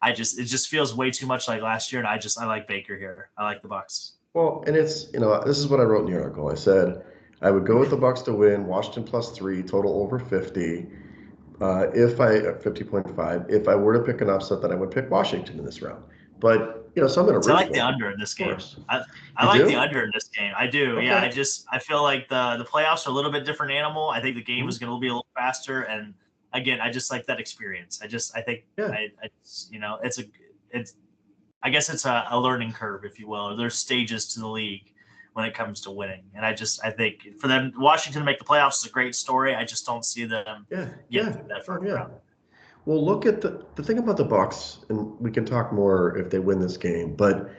it just feels way too much like last year, and I like Baker here. I like the Bucs. Well, and it's, this is what I wrote in the article. I said I would go with the Bucs to win, Washington +3, total over 50. 50.5. If I were to pick an upset, then I would pick Washington in this round. But, so I'm going to I like the under in this game. I like the under in this game. I do. Okay. Yeah, I feel like the playoffs are a little bit different animal. I think the game is going to be a little faster. And again, I just like that experience. I guess it's a learning curve, if you will. There's stages to the league when it comes to winning. And I think for them, Washington to make the playoffs is a great story. I just don't see them getting through that first round. Well, look at the thing about the Bucs, and we can talk more if they win this game, but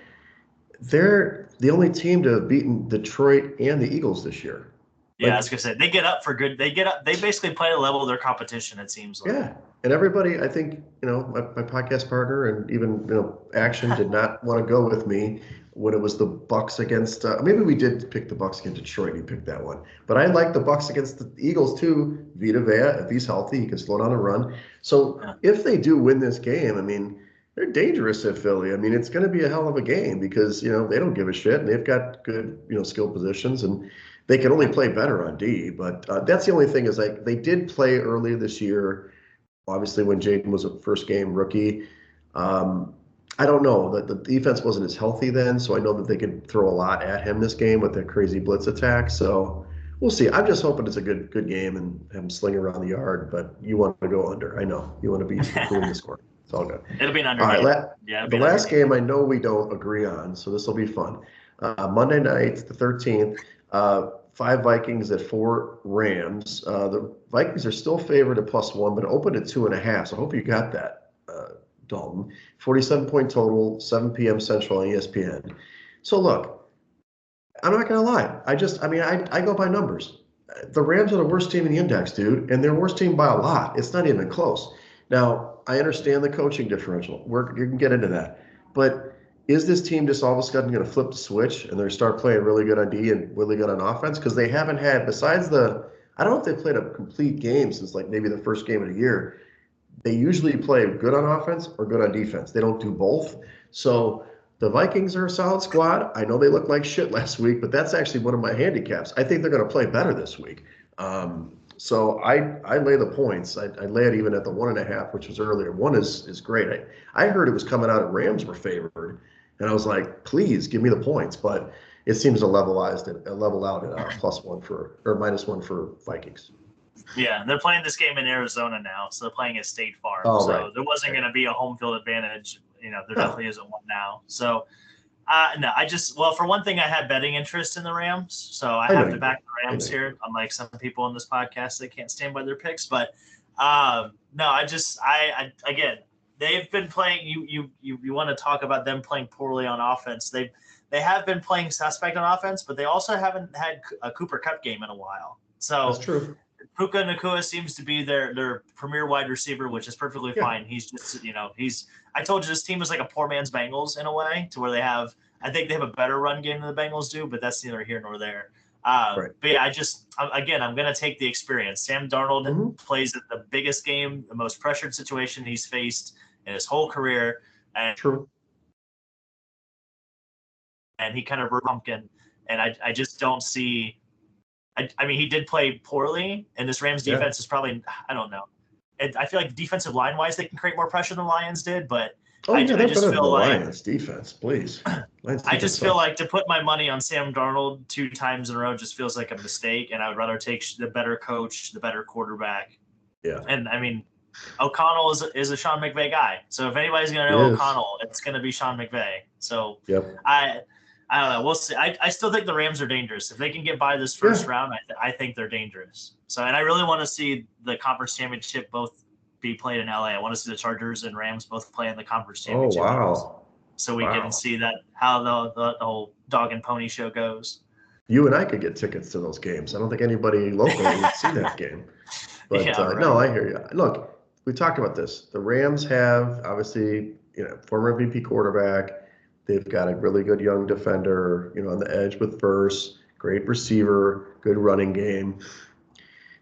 they're the only team to have beaten Detroit and the Eagles this year. Yeah, I was gonna say they get up for good. They basically play at the level of their competition, it seems like. Yeah. And everybody, I think, my podcast partner and even, Action did not want to go with me when it was the Bucs against, maybe we did pick the Bucs against Detroit. He picked that one. But I like the Bucs against the Eagles too. Vita Vea, if he's healthy, he can slow down the run. So if they do win this game, I mean, they're dangerous at Philly. I mean, it's going to be a hell of a game because, they don't give a shit and they've got good, skill positions and they can only play better on D. But that's the only thing is they did play earlier this year. Obviously, when Jaden was a first game rookie, I don't know that the defense wasn't as healthy then. So I know that they could throw a lot at him this game with their crazy blitz attack. So we'll see. I'm just hoping it's a good game and have him sling around the yard. But you want to go under. I know you want to be including the score. It's all good. It'll be an under. All right. The last game I know we don't agree on, so this will be fun. Monday night, the 13th. 5 Vikings at 4 Rams. The Vikings are still favored at +1, but opened at 2.5. So I hope you got that, Dalton. 47-point total, 7 p.m. Central on ESPN. So look, I'm not gonna lie. I go by numbers. The Rams are the worst team in the index, dude, and they're worst team by a lot. It's not even close. Now, I understand the coaching differential. You can get into that. But is this team just all of a sudden going to flip the switch and they start playing really good on D and really good on offense? Because they haven't had, besides I don't know if they played a complete game since like maybe the first game of the year. They usually play good on offense or good on defense. They don't do both. So the Vikings are a solid squad. I know they looked like shit last week, but that's actually one of my handicaps. I think they're going to play better this week. So I lay the points. I lay it even at the 1.5, which was earlier. One is great. I heard it was coming out at Rams were favored, and I was like, please give me the points. But it seems to level out at +1 or -1 for Vikings. Yeah, they're playing this game in Arizona now, so they're playing at State Farm. Oh, so right. there wasn't going to be a home field advantage. There definitely isn't one now. So, no, for one thing, I had betting interest in the Rams, so I have to back the Rams here. Unlike some people in this podcast, they can't stand by their picks. But no, again, they've been playing. You want to talk about them playing poorly on offense? They have been playing suspect on offense, but they also haven't had a Cooper Kupp game in a while. So that's true. Puka Nacua seems to be their premier wide receiver, which is perfectly fine. He's just, I told you this team is like a poor man's Bengals in a way, to where I think they have a better run game than the Bengals do, but that's neither here nor there. Right. But yeah, I'm going to take the experience. Sam Darnold plays at the biggest game, the most pressured situation he's faced in his whole career. And True. And he kind of pumpkin. And I just don't see. I mean, he did play poorly, and this Rams defense is probably, I don't know. I feel like defensive line-wise, they can create more pressure than the Lions did, but I just feel like Lions defense, please. I just feel like to put my money on Sam Darnold 2 times in a row just feels like a mistake, and I would rather take the better coach, the better quarterback. Yeah. And I mean, O'Connell is a Sean McVay guy, so if anybody's going to know O'Connell, it's going to be Sean McVay. So I don't know. We'll see. I still think the Rams are dangerous. If they can get by this first round, I think they're dangerous. So, and I really want to see the conference championship both be played in LA. I want to see the Chargers and Rams both play in the conference championship. Oh, wow. So we can see how the whole dog and pony show goes. You and I could get tickets to those games. I don't think anybody locally would see that game. But no, I hear you. Look, we talked about this. The Rams have obviously, former MVP quarterback. They've got a really good young defender, on the edge with Verse, great receiver, good running game.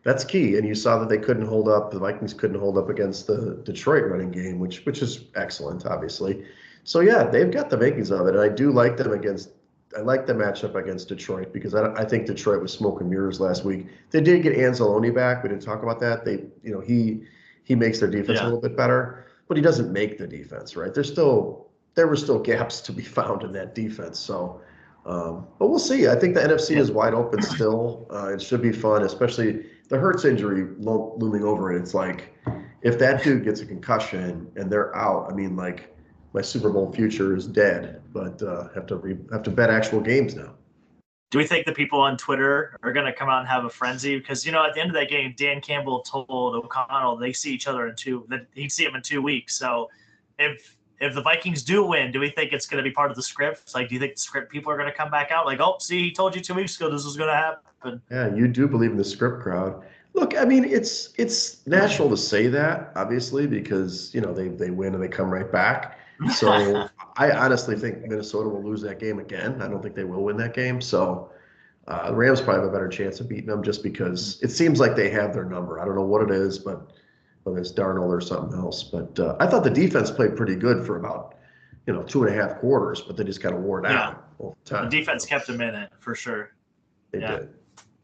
That's key. And you saw that they couldn't hold up. The Vikings couldn't hold up against the Detroit running game, which is excellent, obviously. So yeah, they've got the makings of it. And I do like them I like the matchup against Detroit because I think Detroit was smoke and mirrors last week. They did get Anzalone back. We didn't talk about that. He makes their defense a little bit better, but he doesn't make the defense, right? There were still gaps to be found in that defense. So, but we'll see. I think the NFC is wide open still. It should be fun, especially the Hurts injury looming over it. It's like, if that dude gets a concussion and they're out, I mean, like, my Super Bowl future is dead, but have to bet actual games now. Do we think the people on Twitter are going to come out and have a frenzy? Because, at the end of that game, Dan Campbell told O'Connell they see each other he'd see him in 2 weeks. So if the Vikings do win, do we think it's going to be part of the script? Like, do you think the script people are going to come back out like, oh, see, he told you 2 weeks ago this was going to happen? Yeah, you do believe in the script crowd. Look, I mean, it's natural to say that, obviously, because, they win and they come right back. So I honestly think Minnesota will lose that game again. I don't think they will win that game. So the Rams probably have a better chance of beating them just because it seems like they have their number. I don't know what it is, but whether it's Darnold or something else. But I thought the defense played pretty good for about, 2.5 quarters, but they just kind of wore down over time. The defense kept them in it for sure. They did.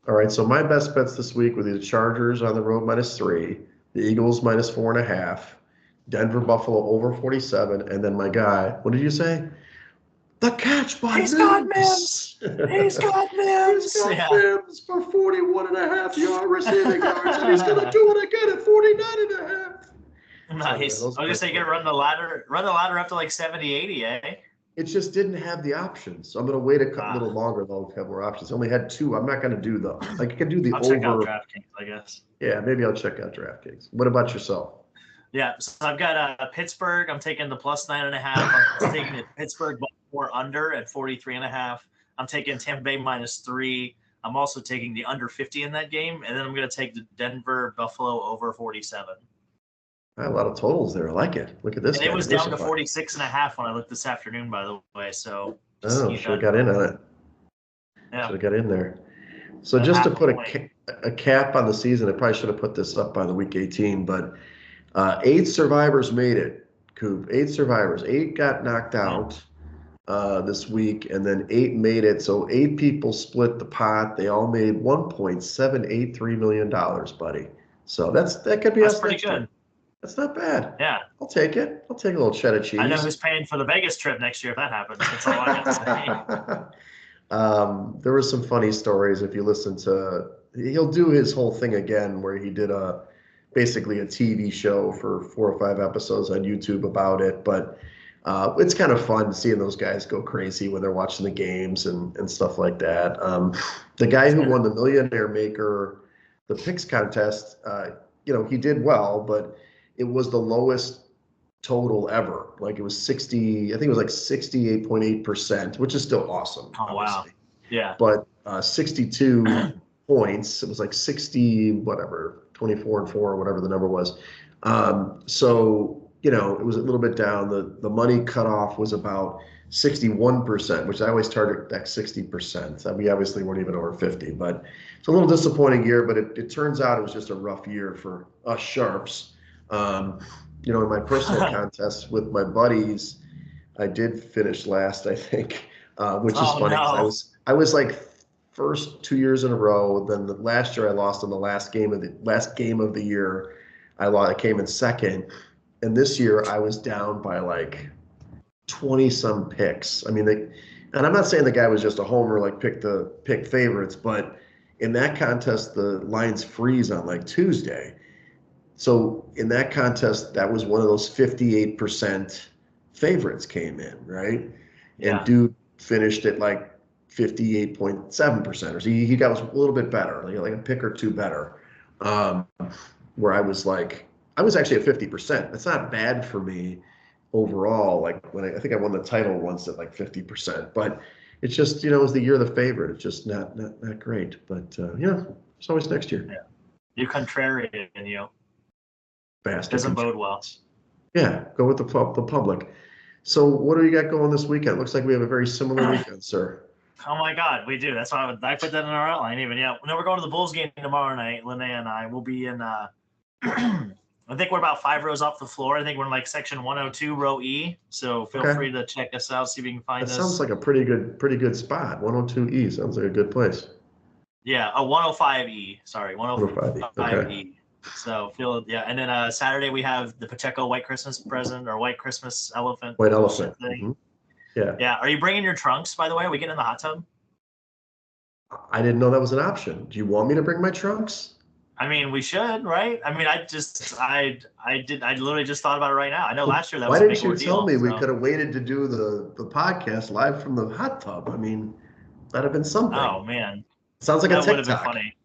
All right, so my best bets this week were the Chargers on the road -3, the Eagles -4.5, Denver Buffalo over 47, and then my guy, what did you say? The catch by He's got Mims. He's got Mims. He's got Mims for 41.5 yard receiving yards, and he's going to do it again at 49.5. Nice. I was going to say, you're going to run the ladder up to like 70, 80, eh? It just didn't have the options. So I'm going to wait a little longer, though, to have more options. I only had 2. I'm not going to do the, I can do the I'll check out DraftKings, I guess. Yeah, maybe I'll check out DraftKings. What about yourself? Yeah, so I've got Pittsburgh. I'm taking the +9.5. I'm taking the Pittsburgh Baltimore under at 43.5. I'm taking Tampa Bay -3. I'm also taking the under 50 in that game, and then I'm going to take the Denver Buffalo over 47. A lot of totals there. I like it. Look at this And guy. it was down to 46.5 when I looked this afternoon, by the way. So should have got in on it. Yeah. Should have got in there. So just to put a cap on the season, I probably should have put this up by the week 18, but 8 survivors made it, Coop. 8 survivors. 8 got knocked out this week, and then 8 made it. So 8 people split the pot. They all made $1.783 million, buddy. So that could be us pretty next good. year. That's not bad. Yeah. I'll take it. I'll take a little cheddar cheese. I know who's paying for the Vegas trip next year if that happens. That's all I got to say. There were some funny stories. If you listen to, he'll do his whole thing again where he did basically a TV show for 4 or 5 episodes on YouTube about it. But it's kind of fun seeing those guys go crazy when they're watching the games and stuff like that. The guy who won the Millionaire Maker, the picks contest, he did well, but it was the lowest total ever. Like it was 60, I think it was like 68.8%, which is still awesome. Oh, obviously. Wow. Yeah. But 62 points, it was like 60, whatever, 24 and 4, or whatever the number was. So, it was a little bit down. The money cutoff was about 61%, which I always target that 60%. We obviously weren't even over 50, but it's a little disappointing year, but it turns out it was just a rough year for us sharps. In my personal contests with my buddies, I did finish last, I think, which is funny. No. I was like first 2 years in a row. Then last year I lost in the last game of the year. I came in second, and this year I was down by like 20 some picks. I mean, and I'm not saying the guy was just a homer, like pick favorites, but in that contest the lines freeze on like Tuesday. So in that contest, that was one of those 58% favorites came in, right? Yeah. And dude finished at like 58.7%, or so he got a little bit better, like a pick or 2 better. Where I was actually at 50%. That's not bad for me overall. Like when I think I won the title once at like 50%, but it's just, it was the year of the favorite. It's just not great, but it's always next year. Yeah. You contrarian, Bastard. Doesn't bode well. Yeah, go with the public. So what do you got going this weekend? Looks like we have a very similar weekend, sir. Oh my God, we do. That's why I put that in our outline even. Yeah. No, we're going to the Bulls game tomorrow night. Linnea and I will be in I think we're about 5 rows off the floor. I think we're in like section 102, row E. So feel free to check us out, see if you can find us. That sounds like a pretty good spot. 102E sounds like a good place. Yeah, a 105E. Sorry, 105E. Okay. So and then Saturday we have the Pacheco White Christmas present or White Christmas elephant. White elephant. Mm-hmm. Yeah. Yeah. Are you bringing your trunks, by the way? Are we getting in the hot tub? I didn't know that was an option. Do you want me to bring my trunks? I mean, we should, right? I mean, I literally just thought about it right now. I know last year that was a big ordeal. Why didn't you tell me we could have waited to do the podcast live from the hot tub? I mean, that'd have been something. Oh man. Sounds like a TikTok. That would have been funny.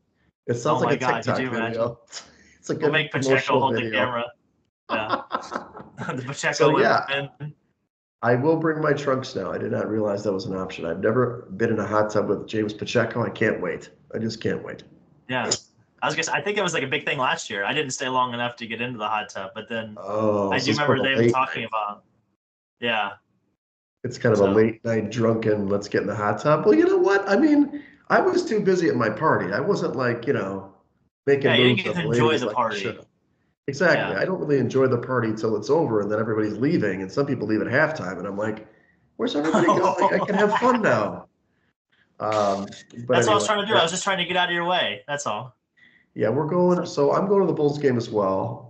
It sounds like a TikTok video. It's a good we'll make Pacheco hold the camera. Yeah. The Pacheco. I will bring my trunks now. I did not realize that was an option. I've never been in a hot tub with James Pacheco. I can't wait. I just can't wait. Yeah. I think it was like a big thing last year. I didn't stay long enough to get into the hot tub, but then I do remember they were talking about. Yeah. It's kind of a late night drunken, let's get in the hot tub. Well, you know what? I mean, I was too busy at my party. I wasn't like, making moves. Yeah, you didn't get to enjoy the party. Exactly. Yeah. I don't really enjoy the party until it's over and then everybody's leaving, and some people leave at halftime, and I'm like, where's everybody going? I can have fun now. That's what I was trying to do. I was just trying to get out of your way. That's all. Yeah, we're going. So I'm going to the Bulls game as well.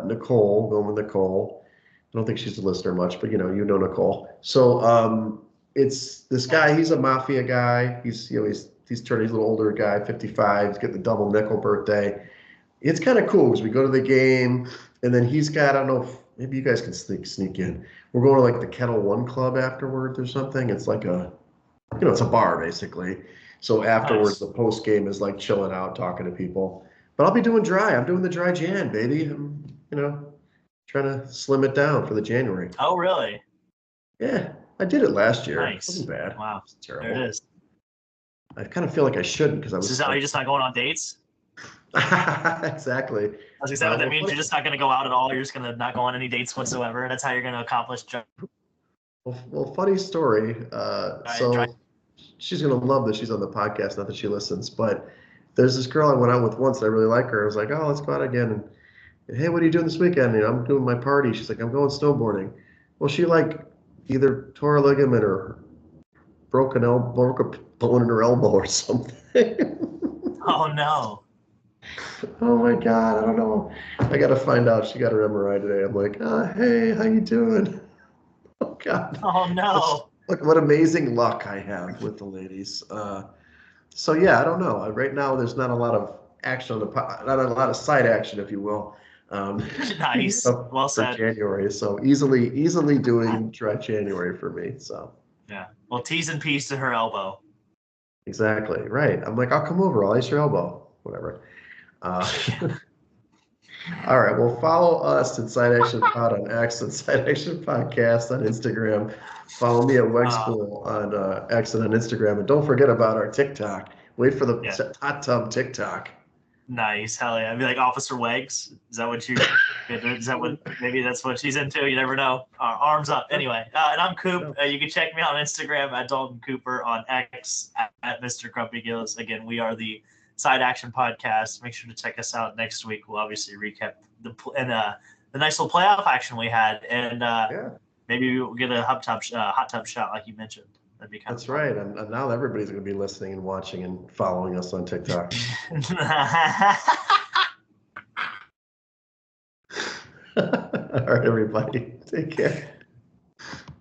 Nicole, going with Nicole. I don't think she's a listener much, but you know Nicole. So it's this guy. He's a mafia guy. He's he's a little older guy, 55. He's getting the double nickel birthday. It's kind of cool because we go to the game, and then he's got, I don't know if maybe you guys can sneak in. We're going to like the Kettle One Club afterwards or something. It's like it's a bar basically. So afterwards, the post game is like chilling out, talking to people. But I'll be doing dry. I'm doing the dry Jan, baby. I'm, trying to slim it down for the January. Oh, really? Yeah, I did it last year. Nice. It wasn't bad. Wow. It was terrible. There it is. I kind of feel like I shouldn't because I was. So you're just not going on dates? Exactly. Is that what that means? You're just not going to go out at all. You're just going to not go on any dates whatsoever. That's how you're going to accomplish. Well, funny story. So she's gonna love that she's on the podcast. Not that she listens, but there's this girl I went out with once. I really like her. I was like, oh, let's go out again. And hey, what are you doing this weekend? I'm doing my party. She's like, I'm going snowboarding. Well, she like either tore a ligament or broke a bone in her elbow or something. Oh no. Oh my God, I don't know. I got to find out. She got her MRI today. I'm like, hey, how you doing? Oh God. Oh no. Look what amazing luck I have with the ladies. So yeah, I don't know. Right now, there's not a lot of action on not a lot of side action, if you will. Nice. Well said. For January, so easily doing dry January for me. So yeah. Well, T's and P's to her elbow. Exactly right. I'm like, I'll come over. I'll ice your elbow. Whatever. All right. Well, follow us at Side Action Pod on X and Side Action Podcast on Instagram. Follow me at Wegspool on X and on Instagram. And don't forget about our TikTok. Wait for the hot tub TikTok. Nice. Hell yeah. I'd be like Officer Wegs. Is that what maybe that's what she's into? You never know. Arms up. Anyway. And I'm Coop. You can check me on Instagram at Dalton Cooper, on X at Mr. Grumpy Gills. Again, we are the Side Action Podcast. Make sure to check us out next week. We'll obviously recap the nice little playoff action we had, and maybe we'll get a hot tub shot like you mentioned. That'd be kind of fun. Right. And now everybody's going to be listening and watching and following us on TikTok. All right, everybody. Take care.